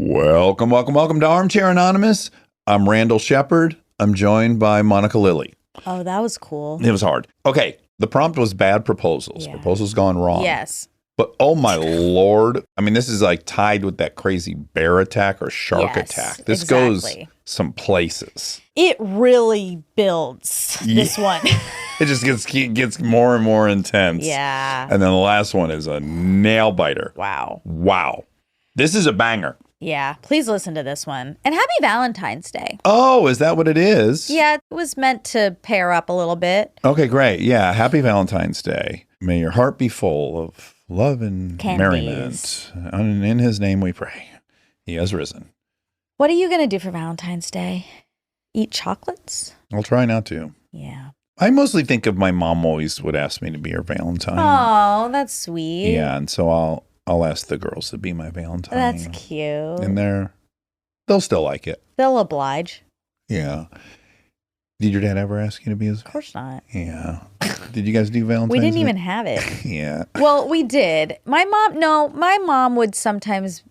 Welcome to Armchair Anonymous. I'm Randall Shepard. I'm joined by Monica Lilly. Oh, that was cool. It was hard. Okay, the prompt was bad proposals. Yeah. Proposals gone wrong. Yes. But oh my Lord. I mean, this is like tied with that crazy bear attack or shark Yes, attack. This exactly. goes some places. It really builds, this one. It just gets more and more intense. Yeah. And then the last one is a nail biter. Wow. This is a banger. Yeah. Please listen to this one. And happy Valentine's Day. Oh, is that what it is? Yeah, it was meant to pair up a little bit. Okay, great. Yeah, happy Valentine's Day. May your heart be full of love and Candies. merriment. And in his name we pray. He has risen. What are you going to do for Valentine's Day? Eat chocolates? I'll try not to. Yeah. I mostly think of my mom always would ask me to be her Valentine. Oh, that's sweet. Yeah, and so I'll ask the girls to be my Valentine. That's cute. And they'll still like it. They'll oblige. Yeah. Did your dad ever ask you to be his? Of course not. Yeah. Did you guys do Valentine's We didn't Day? even have it. Yeah. Well, we did. My mom would sometimes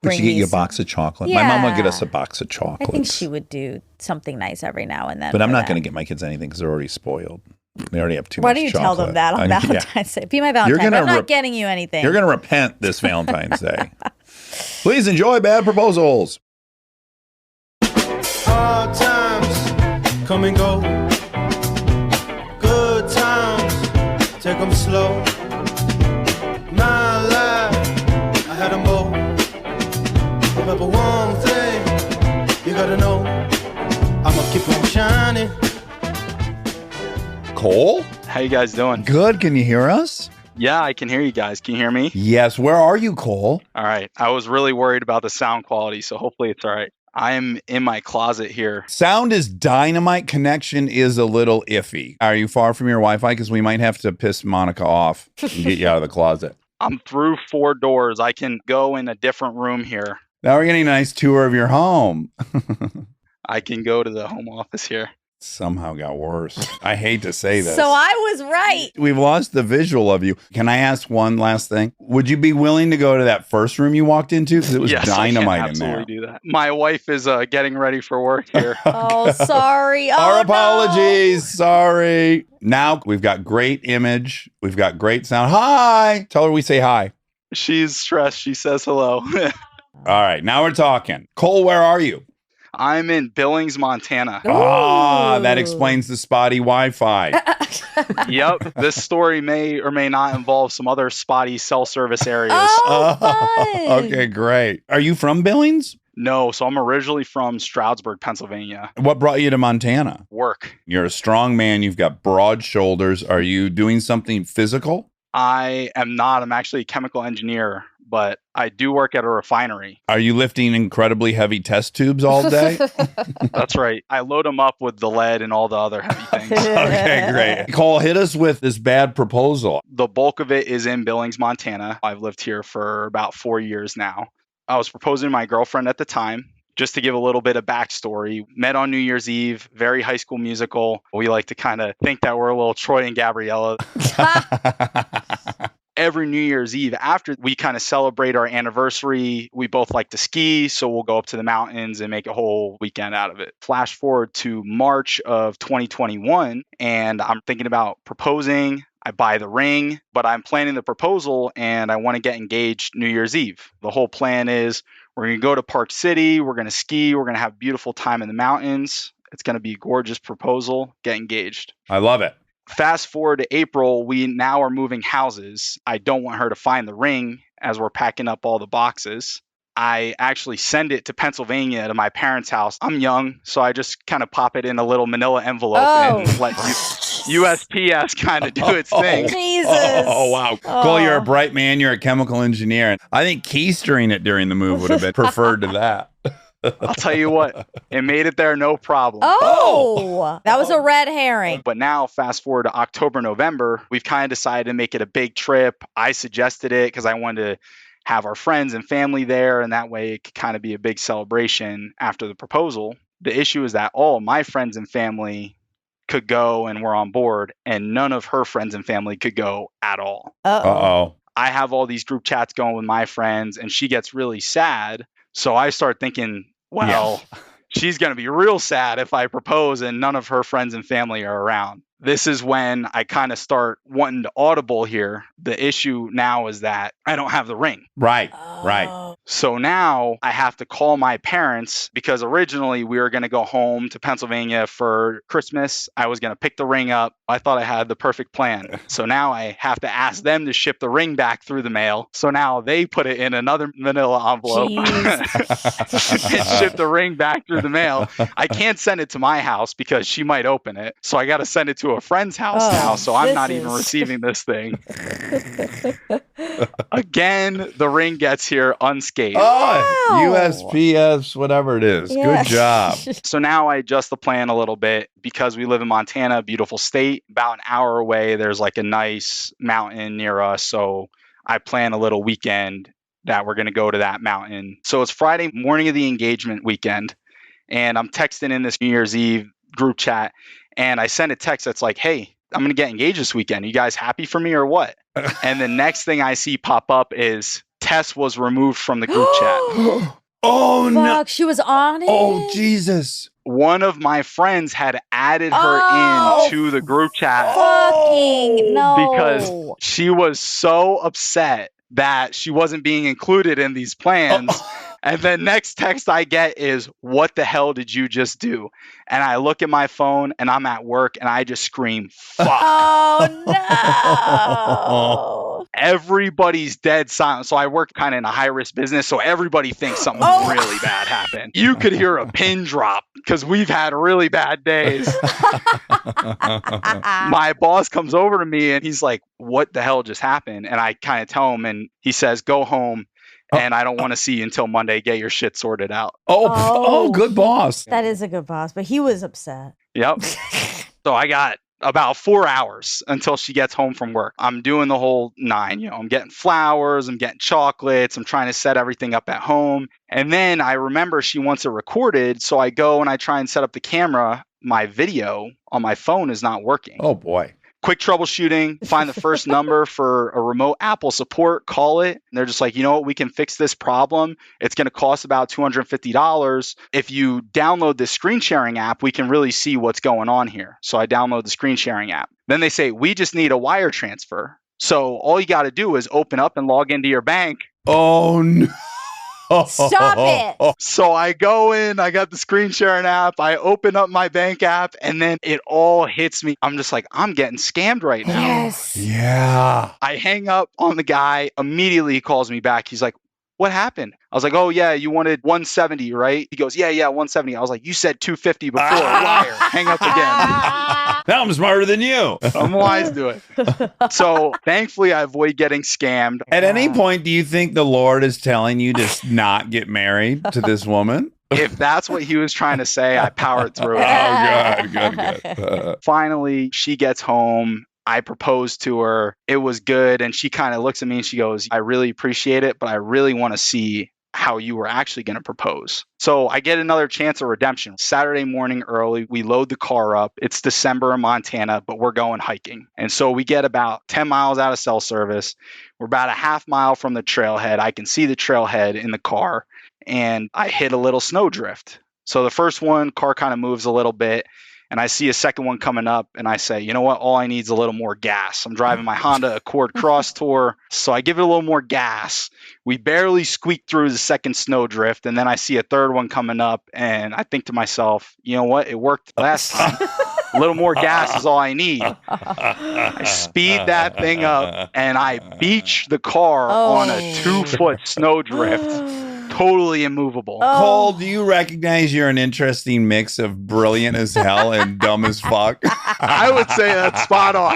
Would she get you a some- box of chocolate? My mom would get Yeah. us a box of I chocolates. think she would do something nice every now and then. But I'm for not them. going to get my kids anything because they're already spoiled. They already have too Why much don't you chocolate. tell them that on Valentine's Day? Be my Valentine. I'm not getting you anything. You're going to repent this Valentine's Day. Please enjoy bad proposals. Hard times come and go. Good times, take them slow. My life, I had them both. Remember one thing, you gotta know, I'ma keep on shining. Cole? How you guys doing? Good. Can you hear us? Yeah, I can hear you guys. Can you hear me? Yes. Where are you, Cole? All right. I was really worried about the sound quality, so hopefully it's all right. I'm in my closet here. Sound is dynamite. Connection is a little iffy. Are you far from your Wi-Fi? Because we might have to piss Monica off and get you out of the closet. I'm through 4 doors. I can go in a different room here. Now we're getting a nice tour of your home. I can go to the home office here. Somehow got worse. I hate to say this. So I was right. We've lost the visual of you. Can I ask one last thing? Would you be willing to go to that first room you walked into? Because it was Yes, dynamite I can in there. absolutely do that. My wife is getting ready for work here. Oh, sorry. Oh, Our no. apologies. Sorry. Now we've got great image. We've got great sound. Hi. Tell her we say hi. She's stressed. She says hello. All right. Now we're talking. Cole, where are you? I'm in Billings, Montana. Ah, that Ooh. explains the spotty Wi-Fi. Yep. This story may or may not involve some other spotty cell service areas. Oh, fun. Okay, great. Are you from Billings? No, so I'm originally from Stroudsburg, Pennsylvania. What brought you to Montana? Work. You're a strong man. You've got broad shoulders. Are you doing something physical? I am not. I'm actually a chemical engineer, but I do work at a refinery. Are you lifting incredibly heavy test tubes all day? That's right. I load them up with the lead and all the other heavy things. Okay, great. Cole, hit us with this bad proposal. The bulk of it is in Billings, Montana. I've lived here for about 4 years now. I was proposing to my girlfriend at the time. Just to give a little bit of backstory, met on New Year's Eve, very High School Musical. We like to kind of think that we're a little Troy and Gabriella. Every New Year's Eve, after we kind of celebrate our anniversary, we both like to ski. So we'll go up to the mountains and make a whole weekend out of it. Flash forward to March of 2021, and I'm thinking about proposing. I buy the ring, but I'm planning the proposal and I want to get engaged New Year's Eve. The whole plan is we're going to go to Park City. We're going to ski. We're going to have a beautiful time in the mountains. It's going to be a gorgeous proposal. Get engaged. I love it. Fast forward to April, we now are moving houses. I don't want her to find the ring as we're packing up all the boxes. I actually send it to Pennsylvania to my parents' house. I'm young, so I just kind of pop it in a little manila envelope and let USPS kind of do its thing. Jesus. Oh, wow. Cole, you're a bright man. You're a chemical engineer. I think keystering it during the move would have been preferred to that. I'll tell you what, it made it there no problem. Oh, that was a red herring. But now, fast forward to October, November, we've kind of decided to make it a big trip. I suggested it because I wanted to have our friends and family there, and that way it could kind of be a big celebration after the proposal. The issue is that all of my friends and family could go and were on board, and none of her friends and family could go at all. Uh-oh. Uh-oh. I have all these group chats going with my friends, and she gets really sad So I start thinking, well, she's going to be real sad if I propose and none of her friends and family are around. This is when I kind of start wanting to audible here. The issue now is that I don't have the ring. Right. So now I have to call my parents because originally we were going to go home to Pennsylvania for Christmas. I was going to pick the ring up. I thought I had the perfect plan. So now I have to ask them to ship the ring back through the mail. So now they put it in another manila envelope and ship the ring back through the mail. I can't send it to my house because she might open it. So I got to send it to a friend's house now. So I'm not even receiving this thing. Again, the ring gets here unscathed. Oh, USPS, whatever it is. Yeah. Good job. So now I adjust the plan a little bit because we live in Montana, beautiful state. About an hour away, there's like a nice mountain near us. So I plan a little weekend that we're going to go to that mountain. So it's Friday morning of the engagement weekend. And I'm texting in this New Year's Eve group chat. And I send a text that's like, hey, I'm going to get engaged this weekend. You guys happy for me or what? And the next thing I see pop up is Tess was removed from the group chat. Oh, no. Fuck, she was on it. Oh, Jesus. One of my friends had added her in to the group chat Fucking no. because she was so upset that she wasn't being included in these plans. And the next text I get is, what the hell did you just do? And I look at my phone and I'm at work and I just scream, fuck. Oh, no. Everybody's dead silent. So I work kind of in a high risk business. So everybody thinks something really bad happened. You could hear a pin drop because we've had really bad days. My boss comes over to me and he's like, what the hell just happened? And I kind of tell him and he says, go home. And I don't want to see you until Monday. Get your shit sorted out. Oh, good boss. That is a good boss, but he was upset. Yep. So I got about 4 hours until she gets home from work. I'm doing the whole 9. You know, I'm getting flowers, I'm getting chocolates, I'm trying to set everything up at home. And then I remember she wants it recorded. So I go and I try and set up the camera. My video on my phone is not working. Oh, boy. Quick troubleshooting, find the first number for a remote Apple support, call it. And they're just like, you know what, we can fix this problem. It's going to cost about $250. If you download this screen sharing app, we can really see what's going on here. So I download the screen sharing app. Then they say, we just need a wire transfer. So all you got to do is open up and log into your bank. Oh, no. Stop it. So I go in, I got the screen sharing app, I open up my bank app, and then it all hits me. I'm just like, I'm getting scammed right now. Yes. Yeah. I hang up on the guy. Immediately he calls me back. He's like, what happened? I was like, oh, yeah, you wanted 170, right? He goes, yeah, 170. I was like, you said 250 before. Liar. Hang up again. Now I'm smarter than you. I'm wise to it. So thankfully, I avoid getting scammed. At any point, do you think the Lord is telling you to not get married to this woman? If that's what he was trying to say, I powered through it. Oh, good. Finally, she gets home. I proposed to her. It was good. And she kind of looks at me and she goes, I really appreciate it, but I really want to see how you were actually going to propose. So I get another chance of redemption. Saturday morning early, we load the car up. It's December in Montana, but we're going hiking. And so we get about 10 miles out of cell service. We're about a half mile from the trailhead. I can see the trailhead in the car and I hit a little snowdrift. So the first one, car kind of moves a little bit. And I see a second one coming up and I say, you know what? All I need is a little more gas. I'm driving my Honda Accord Cross Tour. So I give it a little more gas. We barely squeak through the second snowdrift. And then I see a third one coming up. And I think to myself, you know what? It worked last time. A little more gas is all I need. I speed that thing up and I beach the car on a 2-foot snowdrift. Totally immovable. Cole, do you recognize you're an interesting mix of brilliant as hell and dumb as fuck? I would say that's spot on.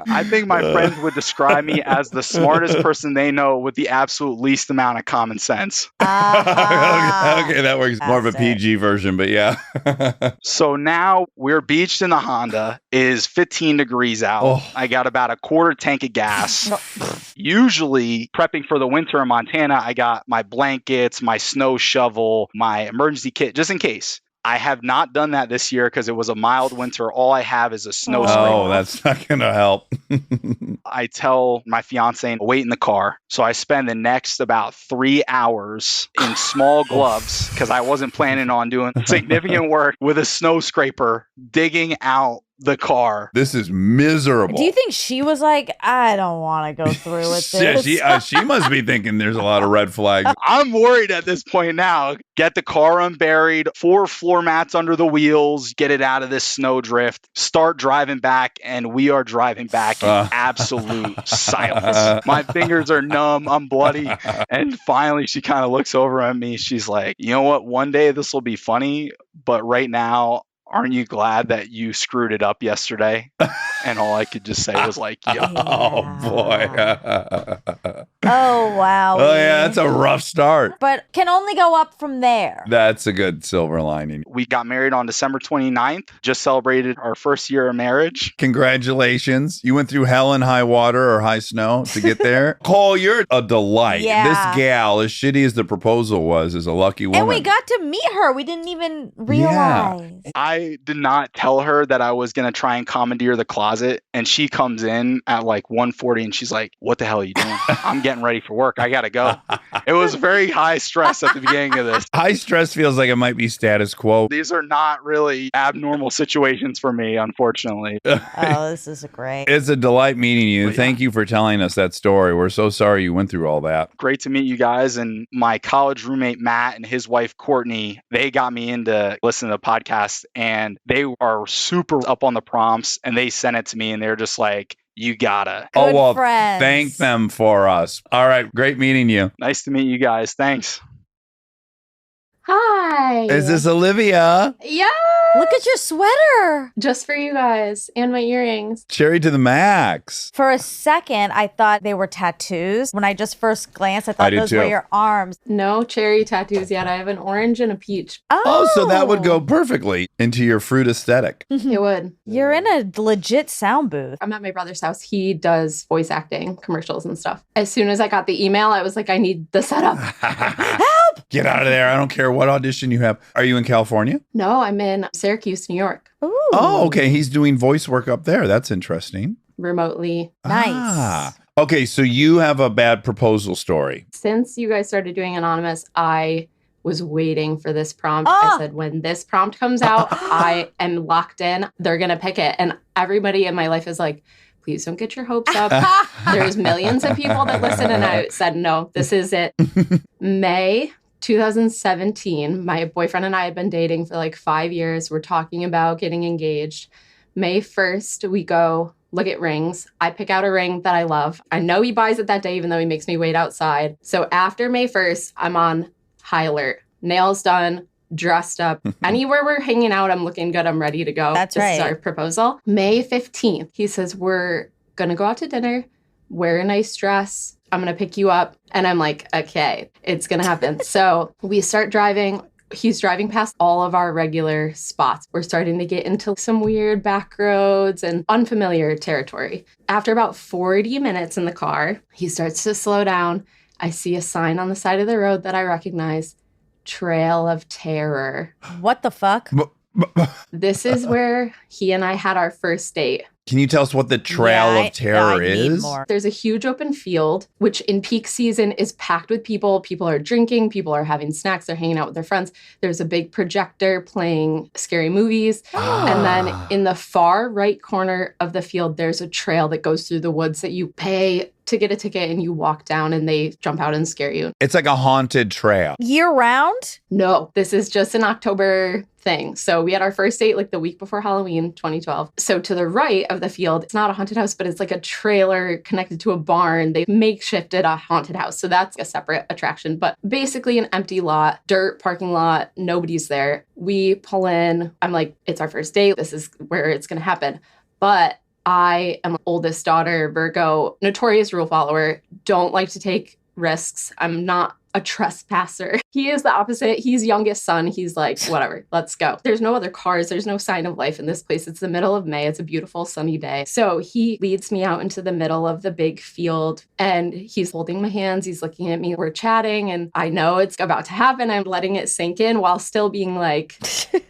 I think my friends would describe me as the smartest person they know with the absolute least amount of common sense. Okay, that works. More of a PG version, but yeah. So now we're beached in the Honda. It is 15 degrees out. Oh. I got about a quarter tank of gas. Usually prepping for the winter in Montana, I got my blankets, my snow shovel, my emergency kit, just in case. I have not done that this year because it was a mild winter. All I have is a snow scraper. Oh, that's not going to help. I tell my fiance, wait in the car. So I spend the next about 3 hours in small gloves because I wasn't planning on doing significant work with a snow scraper, digging out the car. This is miserable. Do you think she was like, I don't want to go through with this? She must be thinking there's a lot of red flags. I'm worried at this point now. Get the car unburied, 4 floor mats under the wheels, get it out of this snowdrift, start driving back, and we are driving back in absolute silence. My fingers are numb. I'm bloody. And finally, she kind of looks over at me. She's like, you know what? One day this will be funny, but right now, aren't you glad that you screwed it up yesterday? And all I could just say was like, yeah. Oh, boy. Oh, wow. Oh, yeah, that's a rough start. But can only go up from there. That's a good silver lining. We got married on December 29th, just celebrated our first year of marriage. Congratulations. You went through hell and high water or high snow to get there. Cole, you're a delight. Yeah. This gal, as shitty as the proposal was, is a lucky woman. And we got to meet her. We didn't even realize. I did not tell her that I was going to try and commandeer the closet. And she comes in at like 1:40 and she's like, what the hell are you doing? I'm getting ready for work. I got to go. It was very high stress at the beginning of this. High stress feels like it might be status quo. These are not really abnormal situations for me, unfortunately. Oh, this is great. It's a delight meeting you. Thank you for telling us that story. We're so sorry you went through all that. Great to meet you guys. And my college roommate, Matt, and his wife, Courtney, they got me into listening to the podcast, and they are super up on the prompts, and they sent it to me, and they're just like, you gotta. Good oh, well, friends. thank them for us. All right. Great meeting you. Nice to meet you guys. Thanks. Hi. Is this Olivia? Yeah. Look at your sweater. Just for you guys and my earrings. Cherry to the max. For a second, I thought they were tattoos. When I just first glanced, I thought did those too. were your arms. No cherry tattoos yet. I have an orange and a peach. Oh, so that would go perfectly into your fruit aesthetic. It would. You're in a legit sound booth. I'm at my brother's house. He does voice acting, commercials and stuff. As soon as I got the email, I was like, I need the setup. Help! Get out of there. I don't care what audition you have. Are you in California? No, I'm in Syracuse, New York, Ooh. Oh, okay. He's doing voice work up there. That's interesting. remotely. Nice. Okay, so you have a bad proposal story. Since you guys started doing Anonymous, I was waiting for this prompt. Ah. I said, when this prompt comes out, I am locked in. They're going to pick it. And everybody in my life is like, please don't get your hopes up. There's millions of people that listen. And I said, no, this is it. May 2017, my boyfriend and I had been dating for like 5 years. We're talking about getting engaged. May 1st, we go look at rings. I pick out a ring that I love. I know he buys it that day, even though he makes me wait outside. So after May 1st, I'm on high alert. Nails done, dressed up. Anywhere we're hanging out, I'm looking good. I'm ready to go. That's This is right. our proposal. May 15th, he says, we're going to go out to dinner, wear a nice dress. I'm going to pick you up. And I'm like, okay, it's going to happen. So we start driving. He's driving past all of our regular spots. We're starting to get into some weird back roads and unfamiliar territory. After about 40 minutes in the car, he starts to slow down. I see a sign on the side of the road that I recognize, Trail of Terror. What the fuck? This is where he and I had our first date. Can you tell us what the Trail of Terror I need is? more. There's a huge open field, which in peak season is packed with people. People are drinking, people are having snacks, they're hanging out with their friends. There's a big projector playing scary movies. And then in the far right corner of the field, there's a trail that goes through the woods that you pay to get a ticket and you walk down and they jump out and scare you. It's like a haunted trail. Year round? No, this is just an October thing. So we had our first date like the week before Halloween, 2012. So to the right of the field, it's not a haunted house, but it's like a trailer connected to a barn. They makeshifted a haunted house. So that's a separate attraction, but basically an empty lot, dirt parking lot. Nobody's there. We pull in. I'm like, it's our first date. This is where it's going to happen. But I am oldest daughter, Virgo, notorious rule follower, don't like to take risks. I'm not a trespasser. He is the opposite. He's youngest son. He's like, whatever, let's go. There's no other cars. There's no sign of life in this place. It's the middle of May. It's a beautiful sunny day. So he leads me out into the middle of the big field and he's holding my hands. He's looking at me. We're chatting and I know it's about to happen. I'm letting it sink in while still being like,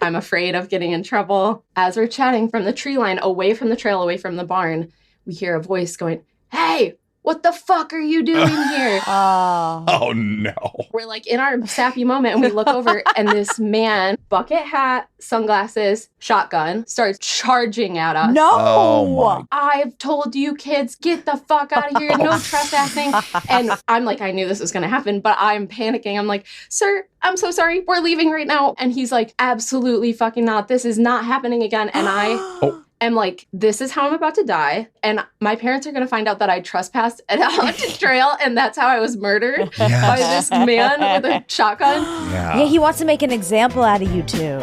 I'm afraid of getting in trouble. As we're chatting from the tree line, away from the trail, away from the barn, we hear a voice going, "Hey, what the fuck are you doing here?" Oh, no. We're like in our sappy moment and we look over and this man, bucket hat, sunglasses, shotgun, starts charging at us. No. Oh, my. I've told you kids, get the fuck out of here. No trespassing. And I'm like, I knew this was going to happen, but I'm panicking. I'm like, "Sir, I'm so sorry. We're leaving right now." And he's like, "Absolutely fucking not. This is not happening again." And I am like, this is how I'm about to die. And my parents are going to find out that I trespassed at a haunted trail. And that's how I was murdered by this man with a shotgun. Yeah, he wants to make an example out of you two.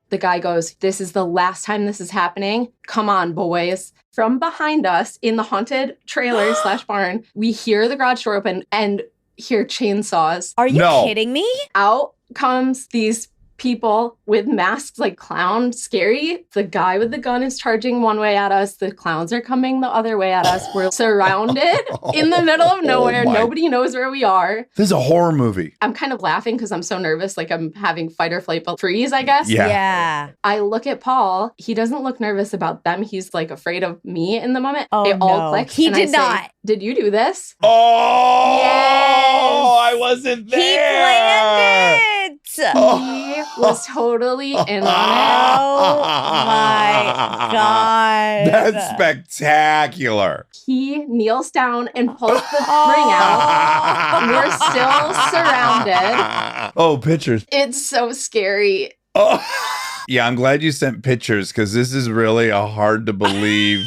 The guy goes, "This is the last time this is happening. Come on, boys." From behind us in the haunted trailer / barn, we hear the garage door open and hear chainsaws. Are you No. kidding me? Out comes these people with masks, like clown, scary. The guy with the gun is charging one way at us. The clowns are coming the other way at us. We're surrounded in the middle of nowhere. my. Nobody knows where we are. This is a horror movie. I'm kind of laughing because I'm so nervous. Like I'm having fight or flight but freeze, I guess. Yeah. I look at Paul. He doesn't look nervous about them. He's like afraid of me in the moment. Oh, it all no. clicked. He and I did say, not. "Did you do this?" Oh, Yes. I wasn't there. He planned it. He was totally in on Oh my God. That's spectacular. it. He kneels down and pulls the ring out. We're still surrounded. Oh, pictures. It's so scary. Oh. Yeah, I'm glad you sent pictures because this is really a hard to believe.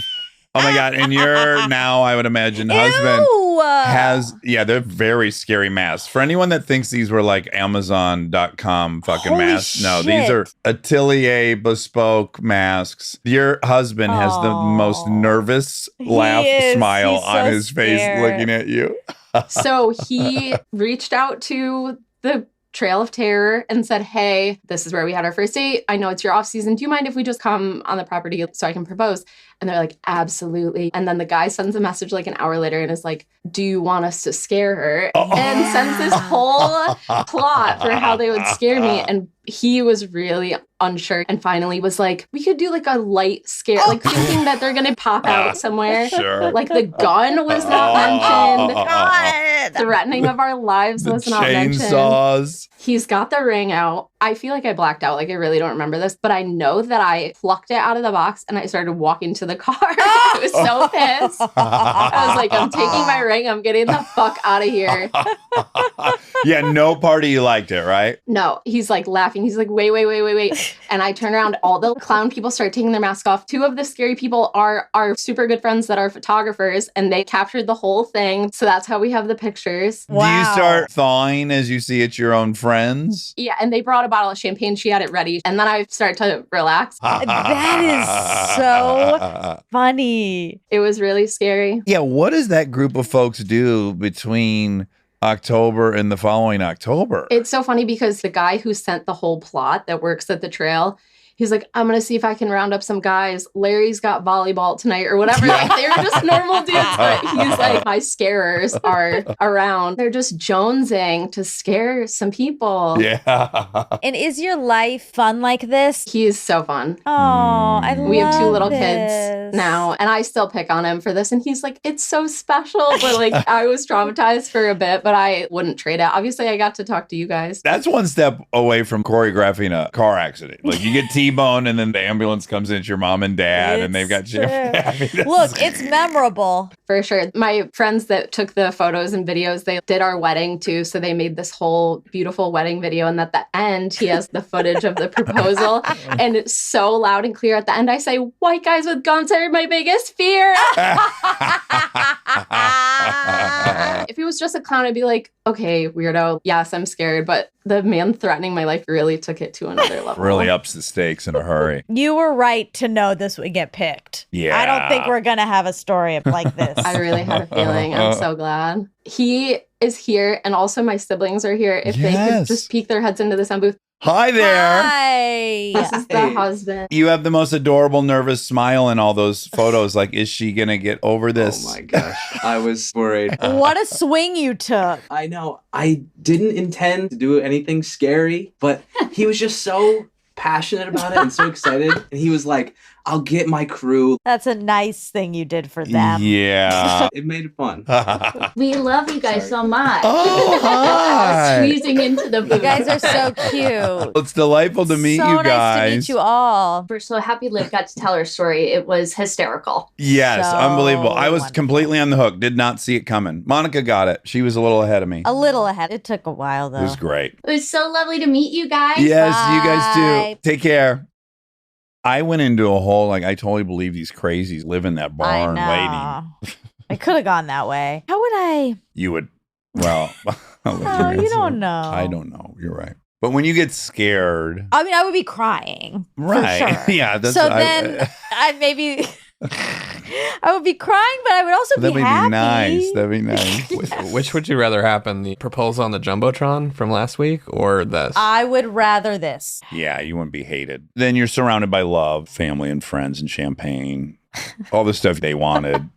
Oh my God. And your now, I would imagine, husband has, they're very scary masks. For anyone that thinks these were like Amazon.com fucking Holy masks, no, these are Atelier bespoke masks. Your husband has the most nervous laugh smile He's on so his face scared. looking at you. So he reached out to the Trail of Terror and said, "Hey, this is where we had our first date. I know it's your off season. Do you mind if we just come on the property so I can propose?" And they're like, "Absolutely." And then the guy sends a message like an hour later and is like, "Do you want us to scare her?" And sends this whole plot for how they would scare me. And he was really unsure and finally was like, "We could do like a light scare, like thinking that they're going to pop out somewhere." Sure. Like the gun was not mentioned. God. Threatening of our lives The was not mentioned. chainsaws. He's got the ring out. I feel like I blacked out. Like I really don't remember this, but I know that I plucked it out of the box and I started walking to the car. I was so pissed. I was like, "I'm taking my ring. I'm getting the fuck out of here." Yeah, no party you liked it, right? No, he's like laughing. He's like, wait. And I turn around. All the clown people start taking their masks off. Two of the scary people are our super good friends that are photographers, and they captured the whole thing. So that's how we have the pictures. Do you start thawing as you see it's your own friends? Yeah, and they brought a bottle of champagne. She had it ready. And then I start to relax. That is so funny. It was really scary. Yeah, what does that group of folks do between October and the following October? It's so funny because the guy who sent the whole plot that works at the trail, he's like, "I'm going to see if I can round up some guys. Larry's got volleyball tonight," or whatever. Like, they were just normal dudes. But he's like, "My scarers are around. They're just jonesing to scare some people." Yeah. And is your life fun like this? He is so fun. Oh, I love We have two little this. kids now, and I still pick on him for this. And he's like, "It's so special." But like, I was traumatized for a bit, but I wouldn't trade it. Obviously, I got to talk to you guys. That's one step away from choreographing a car accident. Like you get T-bone and then the ambulance comes in, it's your mom and dad, and they've got It's you. true. I mean, Look, it's memorable. For sure. My friends that took the photos and videos, they did our wedding too. So they made this whole beautiful wedding video. And at the end, he has the footage of the proposal. And it's so loud and clear at the end. I say, white guys with guns are my biggest fear. If he was just a clown, I'd be like, okay, weirdo. Yes, I'm scared. But the man threatening my life really took it to another level. Really ups the stakes in a hurry. You were right to know this would get picked. Yeah. I don't think we're going to have a story like this. I really had a feeling. I'm so glad. He is here, and also my siblings are here. If they could just peek their heads into the sound booth. Hi there. Hi. This is the husband. You have the most adorable, nervous smile in all those photos. Like, is she going to get over this? Oh my gosh. I was worried. What a swing you took. I know. I didn't intend to do anything scary, but he was just so passionate about it and so excited. And he was like, I'll get my crew. That's a nice thing you did for them. Yeah. It made it fun. We love you guys so much. Oh, hi. Squeezing into the booth. You guys are so cute. It's delightful to meet so you guys. Nice to meet you all. We're so happy Liv got to tell her story. It was hysterical. Yes, So unbelievable. I was wonderful. completely on the hook. Did not see it coming. Monica got it. She was a little ahead of me. A little ahead. It took a while, though. It was great. It was so lovely to meet you guys. Yes, you guys Bye. too. Take care. I went into a whole, like, I totally believe these crazies live in that barn waiting. I could have gone that way. How would I? You would, well, I'll let Oh, you answer. don't know. I don't know. You're right. But when you get scared, I mean, I would be crying. right? For sure. Yeah. That's So then I'd maybe. I would be crying, but I would also that'd be be happy. nice. That'd be nice. Which would you rather happen? The proposal on the Jumbotron from last week or this? I would rather this. Yeah, you wouldn't be hated. Then you're surrounded by love, family and friends and champagne. All the stuff they wanted.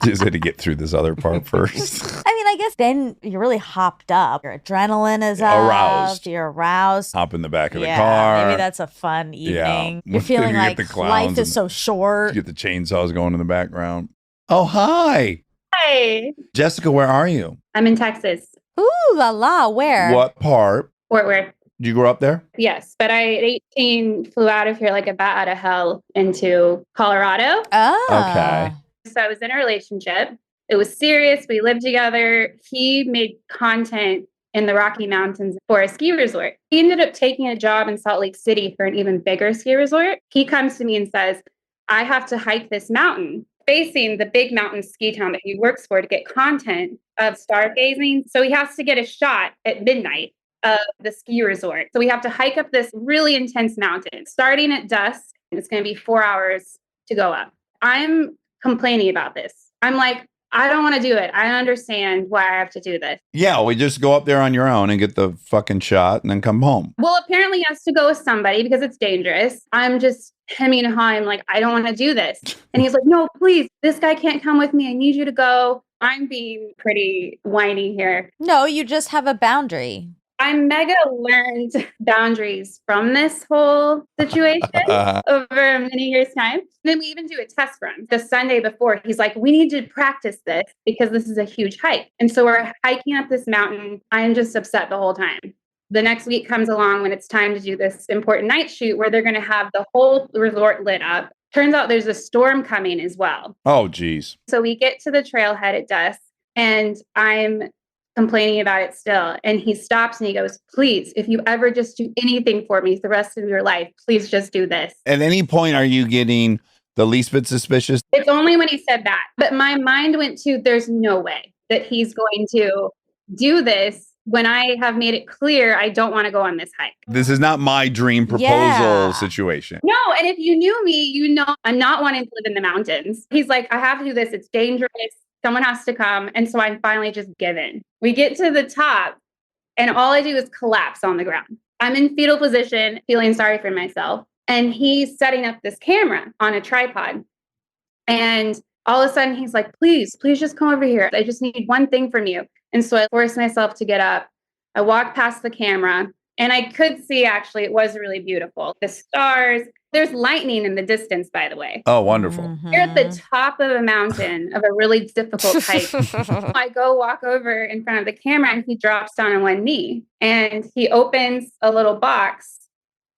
Just had to get through this other part first. I mean, I guess then you're really hopped up. Your adrenaline is up. Aroused. You're aroused. Hop in the back of the Yeah, car. maybe that's a fun evening. Yeah. You're feeling You get like the clowns life and is so short. You get the chainsaws going in the background. Oh, hi. Hi, Jessica, where are you? I'm in Texas, Ooh la la, where? What part? Fort Worth. Did you grow up there? Yes, but I at 18 flew out of here like a bat out of hell into Colorado. Oh. Okay. So I was in a relationship. It was serious. We lived together. He made content in the Rocky Mountains for a ski resort. He ended up taking a job in Salt Lake City for an even bigger ski resort. He comes to me and says, I have to hike this mountain facing the big mountain ski town that he works for to get content of stargazing. So he has to get a shot at midnight of the ski resort. So we have to hike up this really intense mountain starting at dusk. It's going to be 4 hours to go up. I'm complaining about this. I'm like, I don't want to do it. I understand why I have to do this. Yeah, we just go up there on your own and get the fucking shot and then come home. Well, apparently he has to go with somebody because it's dangerous. I'm just hemming and hawing like, I don't want to do this. And he's like, no, please, this guy can't come with me. I need you to go. I'm being pretty whiny here. No, you just have a boundary. I mega learned boundaries from this whole situation over many years' time. Then we even do a test run. The Sunday before, he's like, we need to practice this because this is a huge hike. And so we're hiking up this mountain. I'm just upset the whole time. The next week comes along when it's time to do this important night shoot where they're going to have the whole resort lit up. Turns out there's a storm coming as well. Oh, geez. So we get to the trailhead at dusk and I'm complaining about it still. And he stops and he goes, please, if you ever just do anything for me the rest of your life, please just do this. At any point, are you getting the least bit suspicious? It's only when he said that. But my mind went to, there's no way that he's going to do this when I have made it clear I don't want to go on this hike. This is not my dream proposal situation. No, and if you knew me, you know I'm not wanting to live in the mountains. He's like, I have to do this. It's dangerous. Someone has to come. And so I'm finally just given. We get to the top and all I do is collapse on the ground. I'm in fetal position, feeling sorry for myself. And he's setting up this camera on a tripod. And all of a sudden he's like, please just come over here. I just need one thing from you. And so I forced myself to get up. I walked past the camera and I could see, actually, it was really beautiful. The stars, there's lightning in the distance, by the way. Oh, wonderful. Mm-hmm. You're at the top of a mountain of a really difficult hike. I go walk over in front of the camera and he drops down on one knee and he opens a little box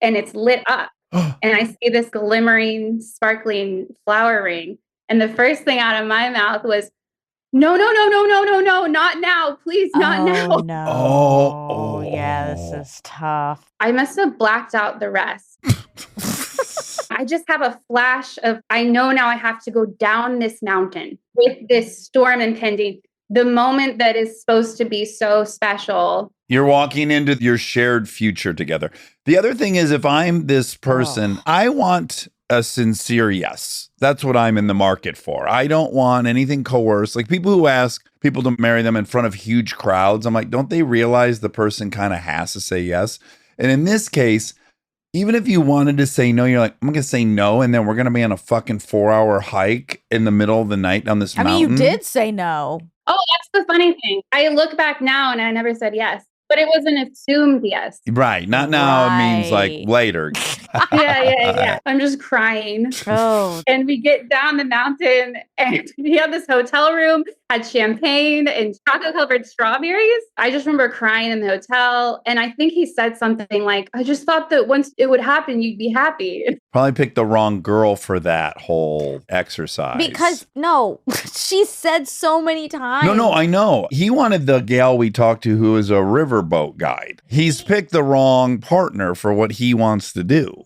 and it's lit up. And I see this glimmering, sparkling flower ring. And the first thing out of my mouth was, No, not now. Please, not now. No. Oh. Yeah, this is tough. I must have blacked out the rest. I just have a flash of, I know now I have to go down this mountain with this storm impending. The moment that is supposed to be so special. You're walking into your shared future together. The other thing is, if I'm this person, I want a sincere yes. That's what I'm in the market for. I don't want anything coerced. Like people who ask people to marry them in front of huge crowds, I'm like, don't they realize the person kind of has to say yes? And in this case, even if you wanted to say no, you're like, I'm going to say no, and then we're going to be on a fucking 4-hour hike in the middle of the night down this mountain. I mean, you did say no. Oh, that's the funny thing. I look back now and I never said yes, but it was an assumed yes. Right. Not now. It means like later. Yeah. I'm just crying. Oh. And we get down the mountain and we have this hotel room, had champagne and chocolate covered strawberries. I just remember crying in the hotel. And I think he said something like, I just thought that once it would happen, you'd be happy. Probably picked the wrong girl for that whole exercise. Because, no, she said so many times. No, I know. He wanted the gal we talked to who is a riverboat guide. He's picked the wrong partner for what he wants to do.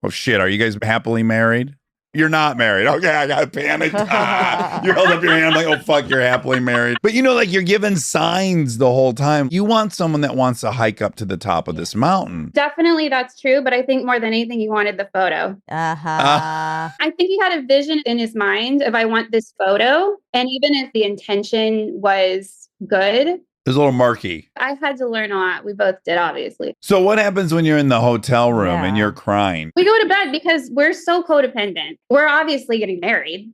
Oh, shit. Are you guys happily married? You're not married. Okay, I got panicked. You held up your hand like, oh, fuck, you're happily married. But like you're given signs the whole time. You want someone that wants to hike up to the top of this mountain. Definitely that's true. But I think more than anything, he wanted the photo. I think he had a vision in his mind of I want this photo. And even if the intention was good, it was a little murky. I had to learn a lot. We both did, obviously. So what happens when you're in the hotel room and you're crying? We go to bed because we're so codependent. We're obviously getting married.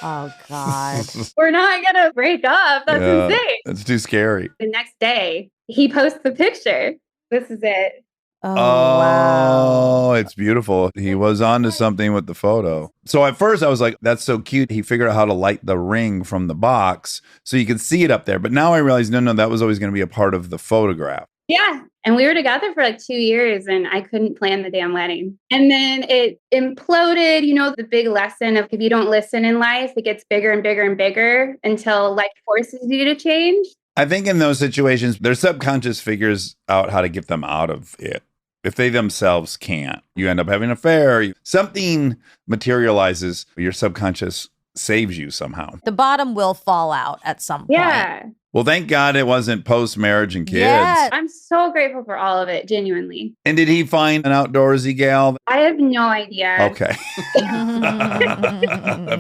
Oh, God. We're not going to break up. That's insane. That's too scary. The next day, he posts the picture. This is it. Oh, wow. It's beautiful. He was onto something with the photo. So at first I was like, that's so cute. He figured out how to light the ring from the box so you could see it up there. But now I realize, no, that was always going to be a part of the photograph. Yeah. And we were together for like 2 years and I couldn't plan the damn wedding. And then it imploded, the big lesson of if you don't listen in life, it gets bigger and bigger and bigger until life forces you to change. I think in those situations, their subconscious figures out how to get them out of it. If they themselves can't, you end up having an affair. Something materializes, your subconscious saves you somehow. The bottom will fall out at some point. Yeah. Well, thank God it wasn't post-marriage and kids. Yeah. I'm so grateful for all of it, genuinely. And did he find an outdoorsy gal? I have no idea. Okay.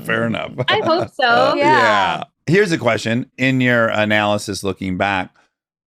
Fair enough. I hope so. Yeah. Here's a question. In your analysis looking back,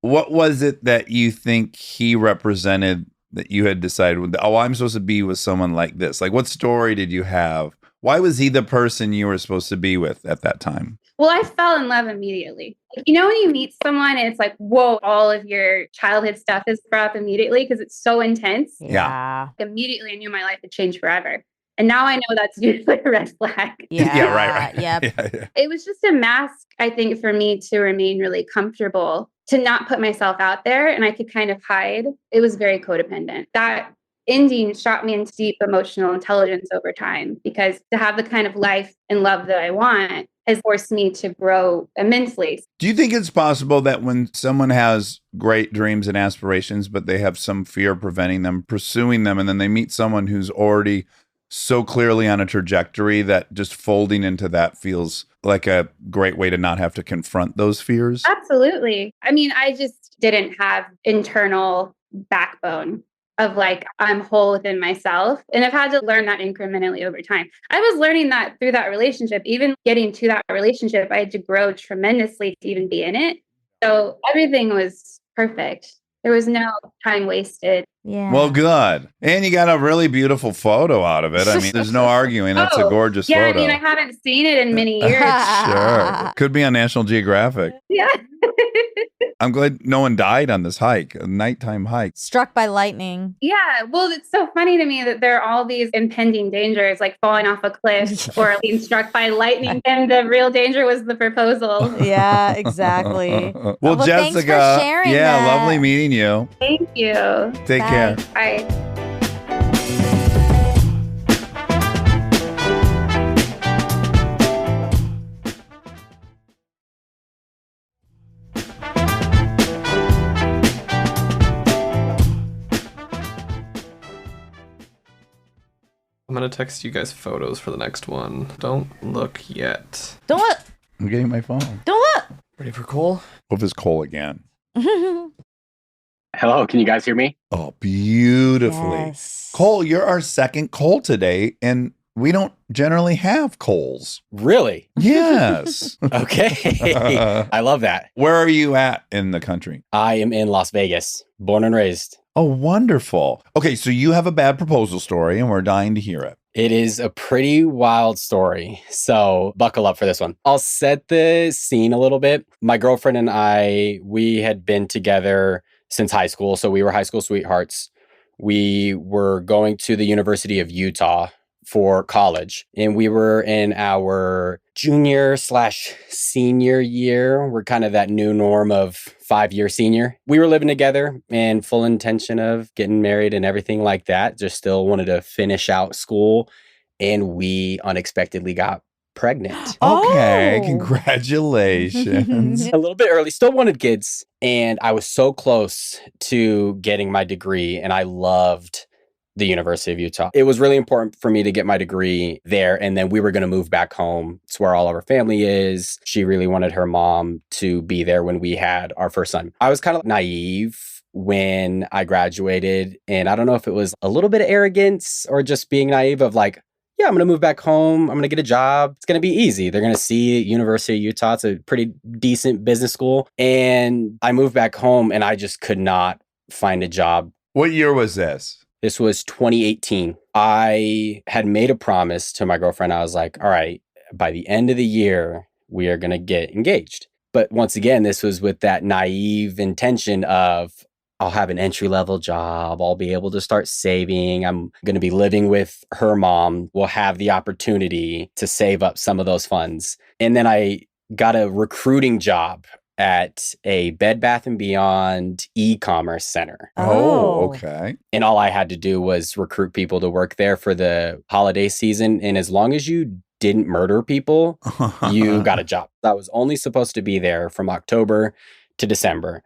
what was it that you think he represented that you had decided, oh, I'm supposed to be with someone like this? Like, what story did you have? Why was he the person you were supposed to be with at that time? Well, I fell in love immediately. When you meet someone and it's like, whoa, all of your childhood stuff is brought up immediately because it's so intense. Yeah. Immediately I knew my life would change forever. And now I know that's usually a red flag. Yeah. Right. Yep. Yeah. It was just a mask, I think, for me to remain really comfortable, to not put myself out there. And I could kind of hide. It was very codependent. That ending shot me into deep emotional intelligence over time, because to have the kind of life and love that I want has forced me to grow immensely. Do you think it's possible that when someone has great dreams and aspirations, but they have some fear preventing them pursuing them, and then they meet someone who's already so clearly on a trajectory that just folding into that feels like a great way to not have to confront those fears? Absolutely. I mean, I just didn't have internal backbone of like, I'm whole within myself. And I've had to learn that incrementally over time. I was learning that through that relationship. Even getting to that relationship, I had to grow tremendously to even be in it. So everything was perfect. There was no time wasted. Yeah. Well, good. And you got a really beautiful photo out of it. I mean, there's no arguing. That's a gorgeous photo. Yeah, I mean, I haven't seen it in many years. Sure. Could be on National Geographic. Yeah. I'm glad no one died on this hike, a nighttime hike. Struck by lightning. Yeah. Well, it's so funny to me that there are all these impending dangers, like falling off a cliff or being struck by lightning. And the real danger was the proposal. Yeah, exactly. Well, Jessica, thanks for sharing that. Lovely meeting you. Thank you. Take care. Bye. I'm going to text you guys photos for the next one. Don't look yet. Don't look. I'm getting my phone. Don't look. Ready for Cole? What is Cole again? Hello, can you guys hear me? Oh, beautifully. Yes. Cole, you're our second Cole today, and we don't generally have Coles. Really? Yes. Okay. I love that. Where are you at in the country? I am in Las Vegas, born and raised. Oh, wonderful. Okay, so you have a bad proposal story, and we're dying to hear it. It is a pretty wild story, so buckle up for this one. I'll set the scene a little bit. My girlfriend and I, we had been together since high school, so we were high school sweethearts. We were going to the University of Utah for college, and we were in our junior/senior year. We're kind of that new norm of 5-year senior. We were living together and full intention of getting married and everything like that. Just still wanted to finish out school, and we unexpectedly got pregnant. Okay, Oh. congratulations. A little bit early, still wanted kids, and I was so close to getting my degree, and I loved the University of Utah. It was really important for me to get my degree there, and then we were going to move back home. It's where all of our family is. She really wanted her mom to be there when we had our first son. I was kind of naive when I graduated, and I don't know if it was a little bit of arrogance or just being naive of like, yeah, I'm going to move back home. I'm going to get a job. It's going to be easy. They're going to see University of Utah. It's a pretty decent business school. And I moved back home, and I just could not find a job. What year was this? This was 2018. I had made a promise to my girlfriend. I was like, all right, by the end of the year, we are going to get engaged. But once again, this was with that naive intention of, I'll have an entry-level job. I'll be able to start saving. I'm going to be living with her mom. We'll have the opportunity to save up some of those funds. And then I got a recruiting job at a Bed Bath & Beyond e-commerce center. Oh, okay. And all I had to do was recruit people to work there for the holiday season. And as long as you didn't murder people, you got a job. I was only supposed to be there from October to December.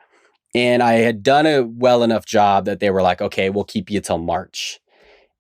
And I had done a well enough job that they were like, okay, we'll keep you till March.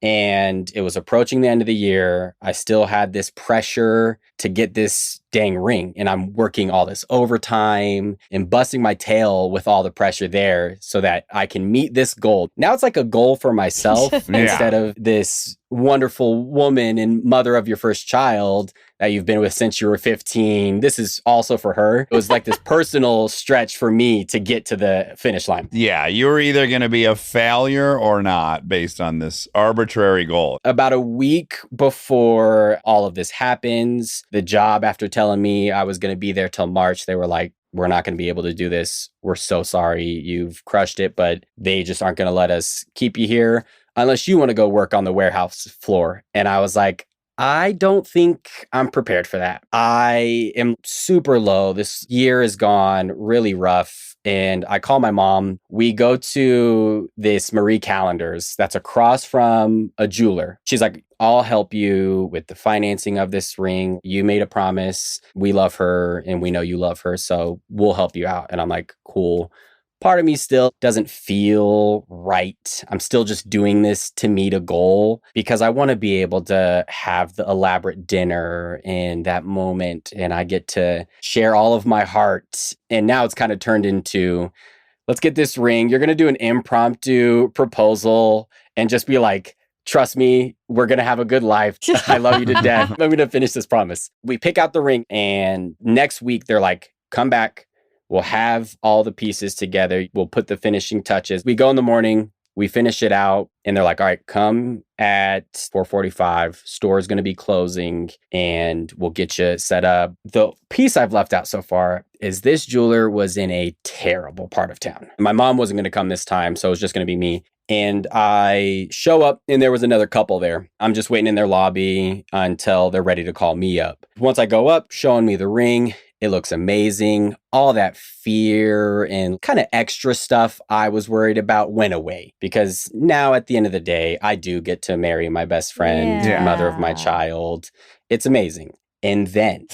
And it was approaching the end of the year. I still had this pressure to get this dang ring. And I'm working all this overtime and busting my tail with all the pressure there so that I can meet this goal. Now it's like a goal for myself instead of this wonderful woman and mother of your first child that you've been with since you were 15. This is also for her. It was like this personal stretch for me to get to the finish line. Yeah, you were either going to be a failure or not based on this arbitrary goal. About a week before all of this happens, the job, after telling me I was going to be there till March, they were like, we're not going to be able to do this. We're so sorry. You've crushed it, but they just aren't going to let us keep you here unless you want to go work on the warehouse floor. And I was like, I don't think I'm prepared for that. I am super low. This year has gone really rough. And I call my mom. We go to this Marie Callender's that's across from a jeweler. She's like, I'll help you with the financing of this ring. You made a promise. We love her and we know you love her. So we'll help you out. And I'm like, cool. Part of me still doesn't feel right. I'm still just doing this to meet a goal because I want to be able to have the elaborate dinner in that moment. And I get to share all of my heart. And now it's kind of turned into, let's get this ring. You're going to do an impromptu proposal and just be like, trust me, we're going to have a good life. I love you to death. I'm going to finish this promise. We pick out the ring and next week they're like, come back. We'll have all the pieces together. We'll put the finishing touches. We go in the morning, we finish it out, and they're like, all right, come at 4:45. Store's going to be closing, and we'll get you set up. The piece I've left out so far is this jeweler was in a terrible part of town. My mom wasn't going to come this time, so it was just going to be me. And I show up, and there was another couple there. I'm just waiting in their lobby until they're ready to call me up. Once I go up, showing me the ring, it looks amazing. All that fear and kind of extra stuff I was worried about went away because now at the end of the day, I do get to marry my best friend, mother of my child. It's amazing. And then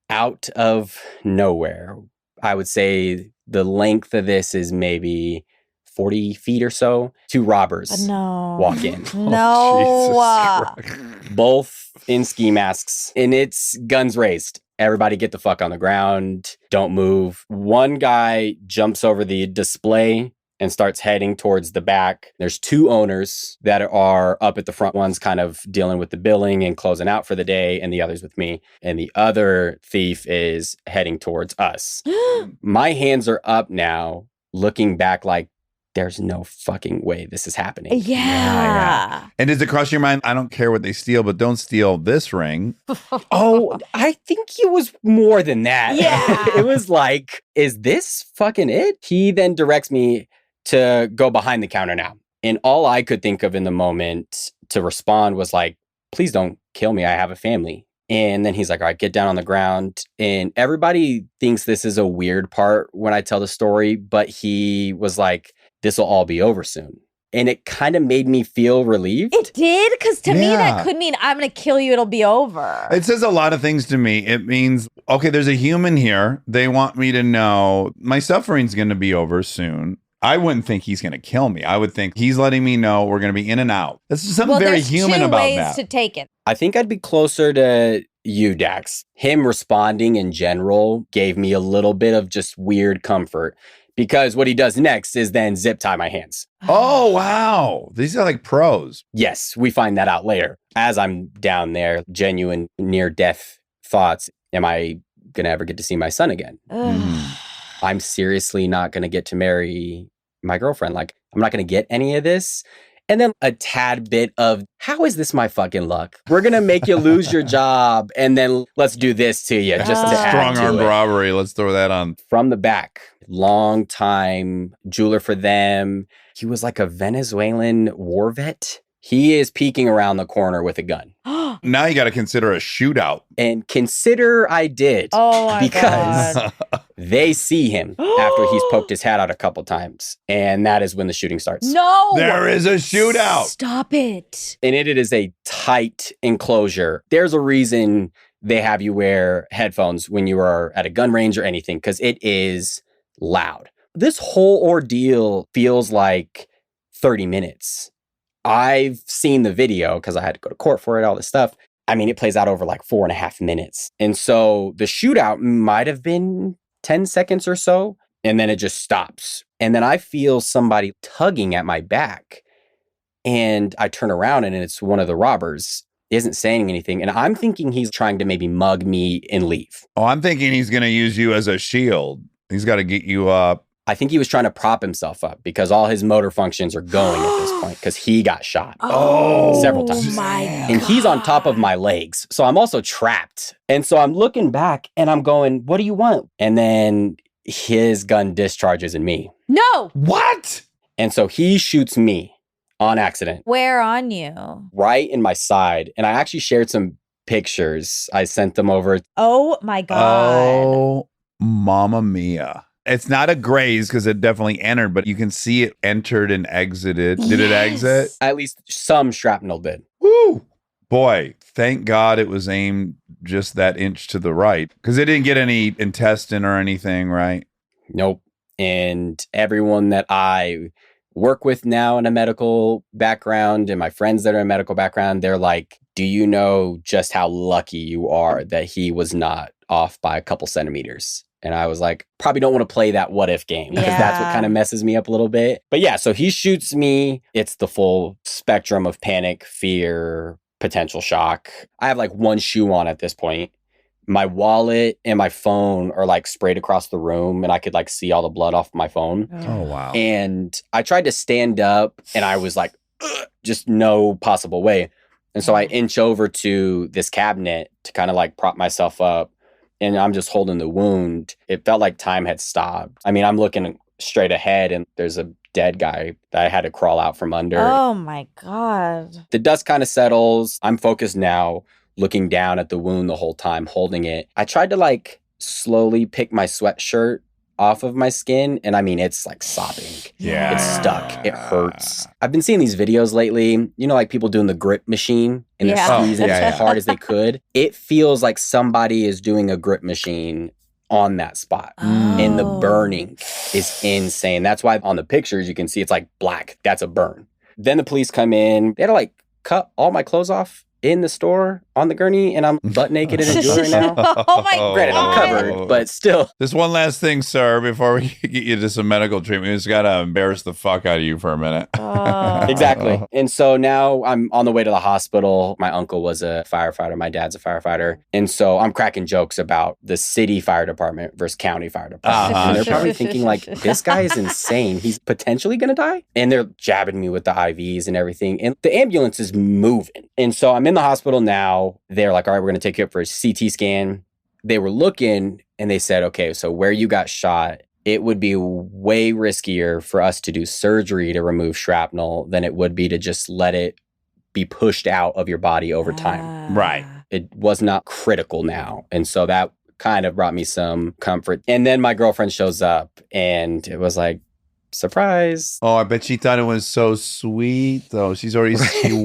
out of nowhere, I would say the length of this is maybe 40 feet or so. 2 robbers walk in. No. Both in ski masks, and it's guns raised. Everybody get the fuck on the ground. Don't move. One guy jumps over the display and starts heading towards the back. There's 2 owners that are up at the front. One's kind of dealing with the billing and closing out for the day, and the other's with me. And the other thief is heading towards us. My hands are up now, looking back like, there's no fucking way this is happening. Yeah. And does it cross your mind? I don't care what they steal, but don't steal this ring. Oh, I think it was more than that. Yeah. It was like, is this fucking it? He then directs me to go behind the counter now. And all I could think of in the moment to respond was like, please don't kill me. I have a family. And then he's like, all right, get down on the ground. And everybody thinks this is a weird part when I tell the story, but he was like, this will all be over soon. And it kind of made me feel relieved. It did? Because to me, that could mean I'm going to kill you. It'll be over. It says a lot of things to me. It means, okay, there's a human here. They want me to know my suffering's going to be over soon. I wouldn't think he's going to kill me. I would think he's letting me know we're going to be in and out. There's something very human about that. There's 2 ways to take it. I think I'd be closer to you, Dax. Him responding in general gave me a little bit of just weird comfort. Because what he does next is then zip tie my hands. Oh, wow. These are like pros. Yes, we find that out later. As I'm down there, genuine near-death thoughts. Am I going to ever get to see my son again? I'm seriously not going to get to marry my girlfriend. Like, I'm not going to get any of this. And then a tad bit of, how is this my fucking luck? We're going to make you lose your job. And then let's do this to you just to add to Strong-armed it. robbery. Let's throw that on. From the back, long time jeweler for them. He was like a Venezuelan war vet. He is peeking around the corner with a gun. Now you got to consider a shootout. And consider I did. Oh my because God. they see him after he's poked his hat out a couple times. And that is when the shooting starts. No. There is a shootout. Stop it. And it is a tight enclosure. There's a reason they have you wear headphones when you are at a gun range or anything, because it is loud. This whole ordeal feels like 30 minutes. I've seen the video because I had to go to court for it, all this stuff. I mean, it plays out over like 4.5 minutes. And so the shootout might have been 10 seconds or so, and then it just stops. And then I feel somebody tugging at my back. And I turn around and it's one of the robbers. He isn't saying anything. And I'm thinking he's trying to maybe mug me and leave. Oh, I'm thinking he's going to use you as a shield. He's got to get you up. I think he was trying to prop himself up because all his motor functions are going at this point because he got shot several times. And he's on top of my legs. So I'm also trapped. And so I'm looking back and I'm going, what do you want? And then his gun discharges in me. No. What? And so he shoots me on accident. Where on you? Right in my side. And I actually shared some pictures. I sent them over. Oh my God. Oh, Mamma Mia. It's not a graze because it definitely entered, but you can see it entered and exited. Did it exit? At least some shrapnel did. Woo! Boy, thank God it was aimed just that inch to the right because it didn't get any intestine or anything, right? Nope. And everyone that I work with now in a medical background and my friends that are in a medical background, they're like, do you know just how lucky you are that he was not off by a couple centimeters? And I was like, probably don't want to play that what if game because that's what kind of messes me up a little bit. But yeah, so he shoots me. It's the full spectrum of panic, fear, potential shock. I have like one shoe on at this point. My wallet and my phone are like sprayed across the room and I could like see all the blood off my phone. Oh, wow. And I tried to stand up and I was like, just no possible way. And so I inch over to this cabinet to kind of like prop myself up. And I'm just holding the wound. It felt like time had stopped. I mean, I'm looking straight ahead and there's a dead guy that I had to crawl out from under. Oh my God. The dust kind of settles. I'm focused now, looking down at the wound the whole time, holding it. I tried to like slowly pick my sweatshirt off of my skin. And I mean, it's like sobbing. Yeah. It's stuck. It hurts. I've been seeing these videos lately, you know, like people doing the grip machine in their skis as hard as they could. It feels like somebody is doing a grip machine on that spot. And the burning is insane. That's why on the pictures you can see it's like black. That's a burn. Then the police come in. They had to like cut all my clothes off in the store on the gurney, and I'm butt naked in a jewelry now. Oh my Granted, I'm covered, but still. Just one last thing, sir, before we get you to some medical treatment. We just got to embarrass the fuck out of you for a minute. Exactly. And so now I'm on the way to the hospital. My uncle was a firefighter. My dad's a firefighter. And so I'm cracking jokes about the city fire department versus county fire department. And they're probably thinking like, this guy is insane. He's potentially going to die. And they're jabbing me with the IVs and everything. And the ambulance is moving. And so I'm in the hospital now. They're like, all right, we're going to take you up for a CT scan. They were looking and they said, okay, so where you got shot, it would be way riskier for us to do surgery to remove shrapnel than it would be to just let it be pushed out of your body over time. Right. It was not critical now. And so that kind of brought me some comfort. And then my girlfriend shows up and it was like, surprise. Oh, I bet she thought it was so sweet, though. She's already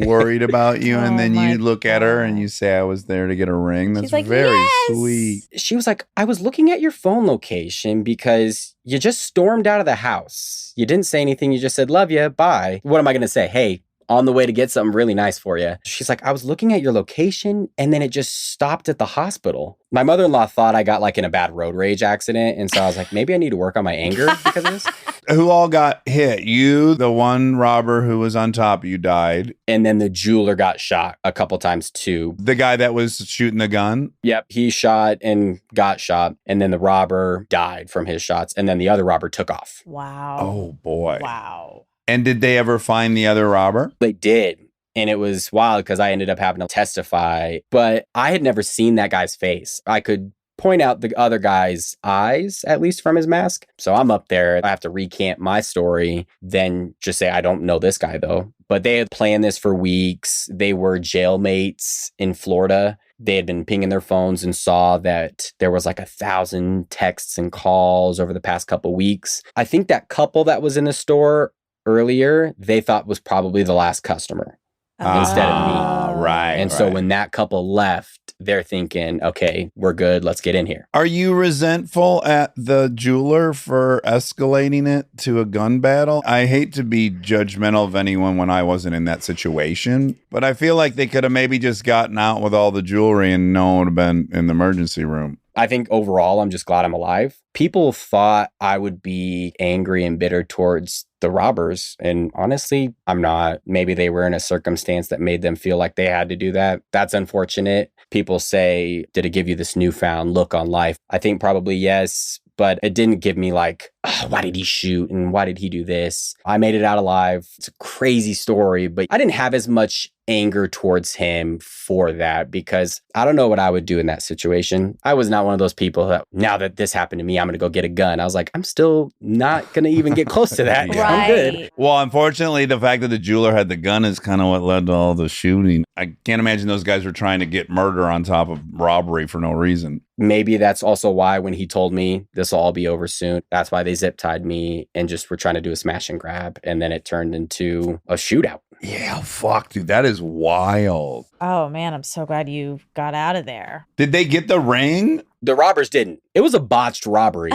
worried about you, and then you look at her and you say, I was there to get a ring. That's like, very sweet. She was like, I was looking at your phone location because you just stormed out of the house. You didn't say anything. You just said, love you, bye. What am I going to say? Hey, on the way to get something really nice for you. She's like, I was looking at your location and then it just stopped at the hospital. My mother-in-law thought I got like in a bad road rage accident. And so I was like, maybe I need to work on my anger because of this. Who all got hit? You, the one robber who was on top of you, died. And then the jeweler got shot a couple times too. The guy that was shooting the gun? Yep. He shot and got shot. And then the robber died from his shots. And then the other robber took off. Wow. Oh, boy. Wow. And did they ever find the other robber? They did. And it was wild because I ended up having to testify. But I had never seen that guy's face. I could point out the other guy's eyes, at least from his mask. So I'm up there. I have to recant my story, then just say, I don't know this guy, though. But they had planned this for weeks. They were jailmates in Florida. They had been pinging their phones and saw that there was like 1,000 texts and calls over the past couple weeks. I think that couple that was in the store earlier, they thought was probably the last customer instead of me. Right. And so when that couple left, they're thinking, okay, we're good. Let's get in here. Are you resentful at the jeweler for escalating it to a gun battle? I hate to be judgmental of anyone when I wasn't in that situation, but I feel like they could have maybe just gotten out with all the jewelry and no one would have been in the emergency room. I think overall, I'm just glad I'm alive. People thought I would be angry and bitter towards the robbers. And honestly, I'm not. Maybe they were in a circumstance that made them feel like they had to do that. That's unfortunate. People say, did it give you this newfound look on life? I think probably yes. But it didn't give me like, oh, why did he shoot? And why did he do this? I made it out alive. It's a crazy story, but I didn't have as much anger towards him for that because I don't know what I would do in that situation. I was not one of those people that now that this happened to me, I'm going to go get a gun. I was like, I'm still not going to even get close to that. Yeah. I'm good. Well, unfortunately, the fact that the jeweler had the gun is kind of what led to all the shooting. I can't imagine those guys were trying to get murder on top of robbery for no reason. Maybe that's also why when he told me this will all be over soon, that's why they zip tied me and just were trying to do a smash and grab. And then it turned into a shootout. Yeah, fuck, dude. That is wild. Oh, man. I'm so glad you got out of there. Did they get the ring? The robbers didn't. It was a botched robbery.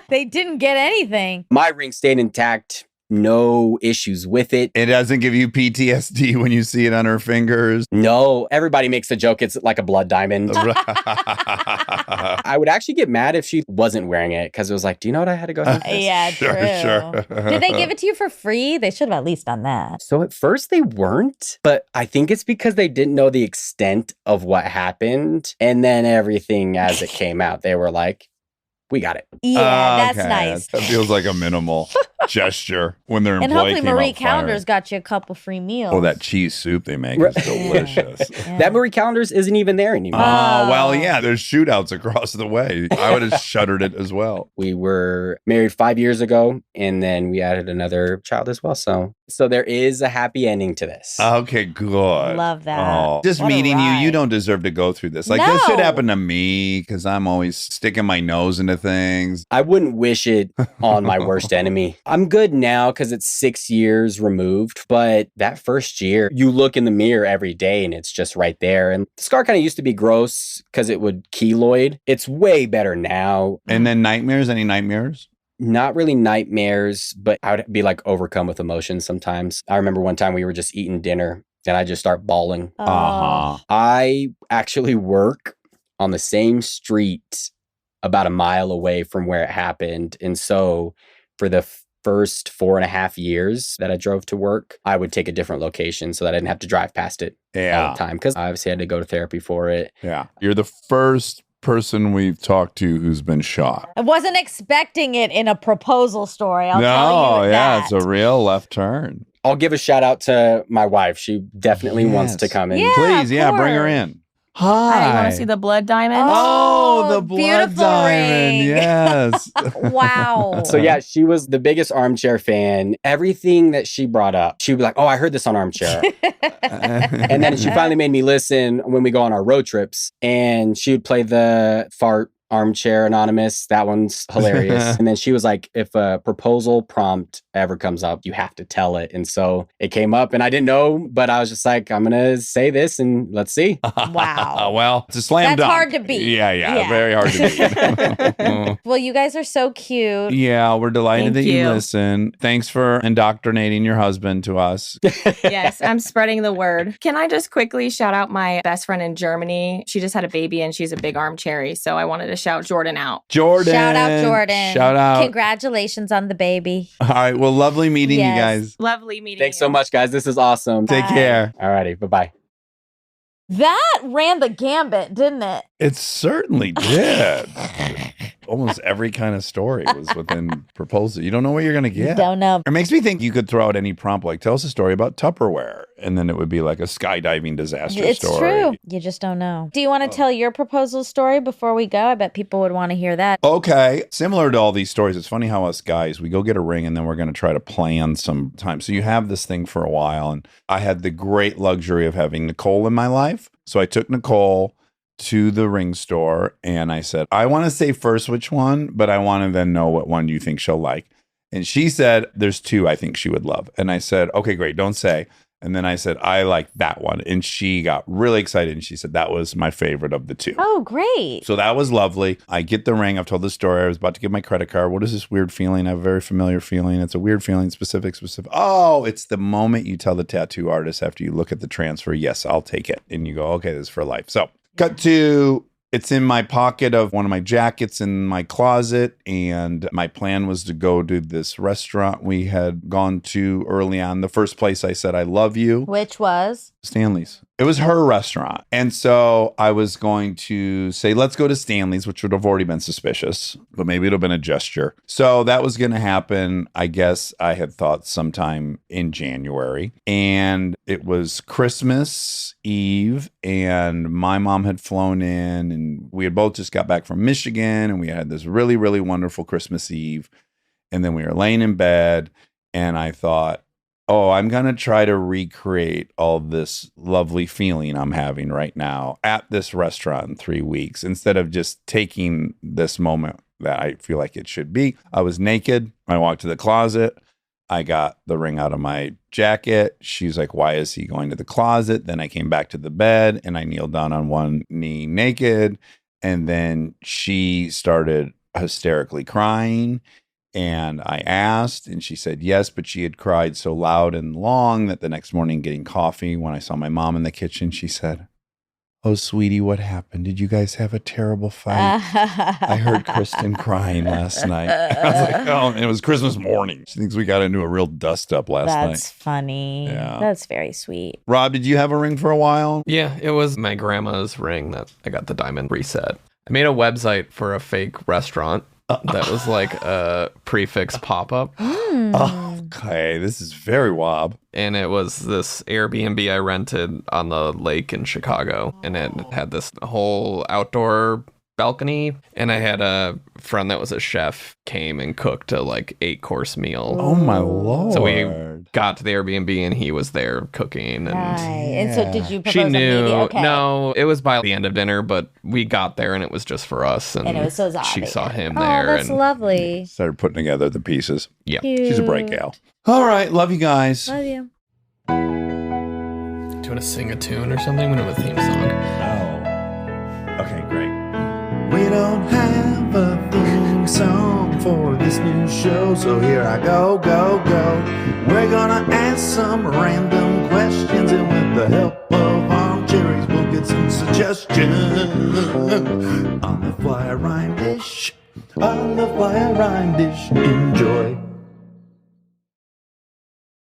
They didn't get anything. My ring stayed intact. No issues with it. It doesn't give you PTSD when you see it on her fingers. No, everybody makes the joke it's like a blood diamond. I would actually get mad if she wasn't wearing it because it was like, do you know what I had to go through? Yeah, Sure. Did they give it to you for free? They should have at least done that. So at first they weren't, but I think it's because they didn't know the extent of what happened. And then everything as it came out, they were like, we got it. Yeah, that's nice. That feels like a minimal gesture when their And employee hopefully came Marie out firing. Callender's got you a couple free meals. Oh, that cheese soup they make is delicious. That Marie Callender's isn't even there anymore. Oh, well, yeah, there's shootouts across the way. I would have shuttered it as well. We were married 5 years ago, and then we added another child as well. So there is a happy ending to this. Okay, good. Love that. Oh, just What a meeting ride. you don't deserve to go through this. Like, this should happen to me because I'm always sticking my nose into things. I wouldn't wish it on my worst enemy. I'm I'm good now because it's 6 years removed. But that first year, you look in the mirror every day and it's just right there. And the scar kind of used to be gross because it would keloid. It's way better now. And then nightmares? Any nightmares? Not really nightmares, but I would be like overcome with emotions sometimes. I remember one time we were just eating dinner and I just start bawling. I actually work on the same street about a mile away from where it happened. And so for the first 4.5 years that I drove to work, I would take a different location so that I didn't have to drive past it all the time because I obviously had to go to therapy for it. Yeah. You're the first person we've talked to who's been shot. I wasn't expecting it in a proposal story. I'll tell you that. It's a real left turn. I'll give a shout out to my wife. She definitely wants to come in. Yeah, please, bring her in. Hi. You want to see the blood diamond? Oh, the blood beautiful diamond. ring. Yes. Wow. So yeah, she was the biggest Armchair fan. Everything that she brought up, she would be like, oh, I heard this on Armchair. And then she finally made me listen when we go on our road trips. And she would play the fart Armchair Anonymous. That one's hilarious. And then she was like, if a proposal prompt ever comes up, you have to tell it. And so it came up and I didn't know, but I was just like, I'm going to say this and let's see. Wow. Well, it's a slam dunk. That's hard to beat. Yeah. Very hard to beat. Well, you guys are so cute. Yeah, we're delighted Thank that you you. listen. Thanks for indoctrinating your husband to us. Yes, I'm spreading the word. Can I just quickly shout out my best friend in Germany? She just had a baby and she's a big Armcherry. So I wanted to shout Jordan out. Jordan. Shout out, Jordan. Shout out. Congratulations on the baby. All right. Well, lovely meeting you Yes. guys. Lovely meeting Thanks you. so much, guys. This is awesome. Take Bye. care. All righty. Bye-bye. That ran the gambit, didn't it? It certainly did. Almost every kind of story was within proposal. You don't know what you're going to get. Don't know. It makes me think you could throw out any prompt, like tell us a story about Tupperware, and then it would be like a skydiving disaster It's story. true. You just don't know. Do you want to tell your proposal story before we go? I bet people would want to hear that. Okay. Similar to all these stories, it's funny how us guys, we go get a ring and then we're going to try to plan some time. So you have this thing for a while. And I had the great luxury of having Nicole in my life. So I took Nicole to the ring store and I said, I want to say first which one, but I want to then know what one you think she'll like. And she said, there's two I think she would love. And I said, okay, great. Don't say. And then I said, I like that one. And she got really excited. And she said, that was my favorite of the two. Oh, great. So that was lovely. I get the ring. I've told the story. I was about to give my credit card. What is this weird feeling? I have a very familiar feeling. It's a weird feeling, specific. Oh, it's the moment you tell the tattoo artist after you look at the transfer, yes, I'll take it. And you go, okay, this is for life. So cut to, it's in my pocket of one of my jackets in my closet. And my plan was to go to this restaurant we had gone to early on. The first place I said, I love you. Which was? Stanley's. It was her restaurant. And so I was going to say, let's go to Stanley's, which would have already been suspicious, but maybe it would have been a gesture. So that was going to happen. I guess I had thought sometime in January. And it was Christmas Eve. And my mom had flown in and we had both just got back from Michigan. And we had this really, really wonderful Christmas Eve. And then we were laying in bed and I thought, oh, I'm going to try to recreate all this lovely feeling I'm having right now at this restaurant in 3 weeks instead of just taking this moment that I feel like it should be. I was naked. I walked to the closet. I got the ring out of my jacket. She's like, why is he going to the closet? Then I came back to the bed and I kneeled down on one knee naked. And then she started hysterically crying. And I asked, and she said yes, but she had cried so loud and long that the next morning getting coffee, when I saw my mom in the kitchen, she said, oh, sweetie, what happened? Did you guys have a terrible fight? I heard Kristen crying last night. I was like, oh, and it was Christmas morning. She thinks we got into a real dust up last night. That's funny. Yeah. That's very sweet. Rob, did you have a ring for a while? Yeah, it was my grandma's ring that I got the diamond reset. I made a website for a fake restaurant that was like a prefix pop-up. Okay, this is very wob. And it was this Airbnb I rented on the lake in Chicago. And it had this whole outdoor balcony, and I had a friend that was a chef came and cooked a like 8-course meal. Oh my Lord. So we got to the Airbnb and he was there cooking. And Right. And so did you propose she knew. immediately? Okay. No, it was by the end of dinner, but we got there and it was just for us. And it was so she saw him Oh, there. that's and lovely. Started putting together the pieces. Yeah. She's a bright gal. All right. Love you guys. Love you. Do you want to sing a tune or something? We don't have a theme song. Oh. Okay, great. We don't have a theme song for this new show, so here I go. We're gonna ask some random questions, and with the help of Armcherries, we'll get some suggestions. On the fly rhyme dish, enjoy.